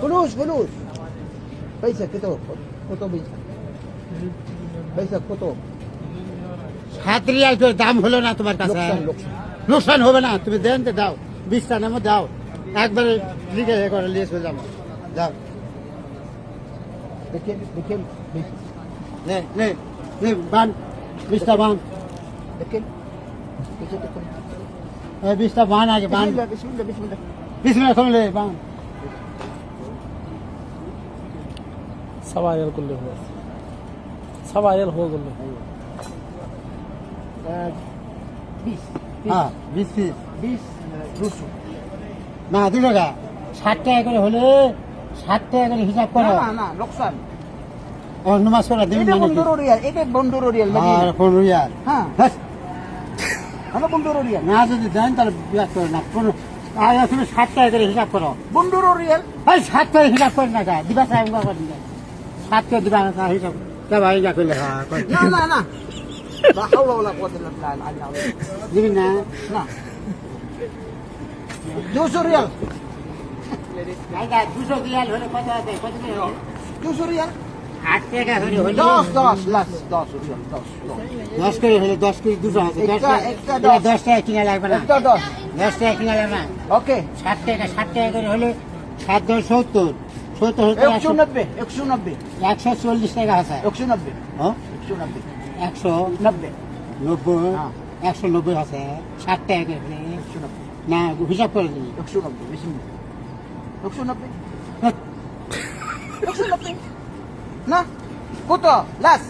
فلوس فلوس. পয়সা কত কত পয়সা? পয়সা কত? 7 রিয়াল করে দাম হলো না তোমার কাছে? লোকসান হবে না, তুমি দেন তো দাও, 20 টা নামো দাও, একবারে লিখে করে লিয়ে চলে যাবো। দাও দেখেন দেখেন নে নে নে বান 20 টা বান, দেখেন দেখেন দেখেন। 20 টা বান আগে বান, বিসমিল্লাহ বিসমিল্লাহ বিসমিল্লাহ। বিসমিল্লাহ করলে বান। 7 ريال كله هو 7 ريال هو كله 20 হ্যাঁ 20 পিস 20 রুসু। না 2 টাকা, 60 টাকা করে হলে 60 টাকা করে হিসাব করো। না না লোকসান। ও নমাজ পড়া দিন এটা মানে কি? বন্ধুর রিয়াল, এটা বন্ধুর রিয়াল মানে। আর 15 রিয়াল। হ্যাঁ হ্যাঁ, আমরা বন্ধুর রিয়াল। না যদি দেন তাহলে বিয়াস করে না, 15 আর তুমি 60 টাকা করে হিসাব করো। বন্ধুর রিয়াল। এই 60 টাকা হিসাব করে না, দিবা সাহেব করে দিন 7 টাকা দিবা না হিসাব কে ভাই যা করলে। হ্যাঁ না না না لا حول ولا قوة إلا بالله العلي العظيم. দিবি না? না 200 রিয়াল। আচ্ছা 200 রিয়াল হলে কত আছে? কত করে হলো? 200 রিয়াল। 8 টাকা হলে হলো 10 লাস 10 রিয়াল 10 10 করে হলে 10 করে 200 আছে। 10 একটা টাকা 10 টাকা কিনা লাগবে না, একটা 10 10 টাকা কিনা লাগবে না। ওকে 60 টাকা করে হলে 7 10 70 70 হতে 190 190 140 টাকা আছে। 190 হ্যাঁ 190 190 90 হ্যাঁ 190 আছে। 60 টাকা করে হলে 190 না হিসাব করে দিই। 190 বেশি 190 190 না কত লাস